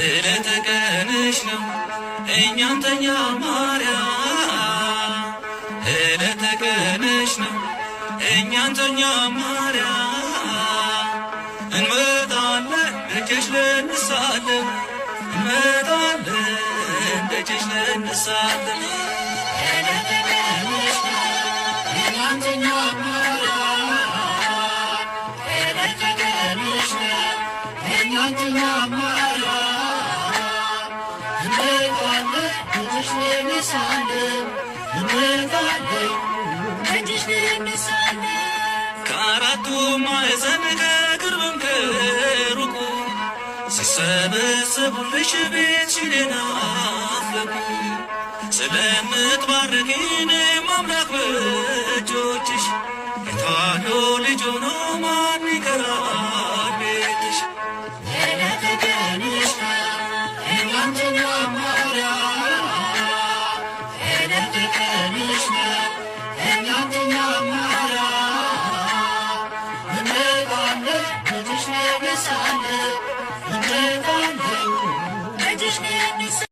ዕለተ ቀንሽ ነው እኛን ተኛ ማርያም ዕለተ ቀንሽ ነው እኛን ተኛ ማርያም እንመጣለን ደጅሽ ልንሳለን እንመጣለን ደጅሽ ልንሳለን ዕለተ ቀንሽ ነው እኛን ተኛ ማርያም ዕለተ ቀንሽ ነው እኛን ተኛ ማርያም እንመጣለን ደጅሽ ልንሳለን እንመጣለን ደጅሽ ልንሳለን ከአራቱ ማዕዘን ከቅርብም ከሩቁ ሲሰበሰቡልሽ ቤትሽን ናፈቁ ስለምትባርኪን አምላክ በእጆችሽ የተዋሕዶ ልጅ ሆኖ ማን ይቀራል ቤትሽ ዕለተ ቀንሽ ነው እኛን ተኛ ማርያም ዕለተ ቀንሽ ነው እኛን ተኛ ማርያም እንመጣለን ደጅሽ ልንሳለን እንመጣለን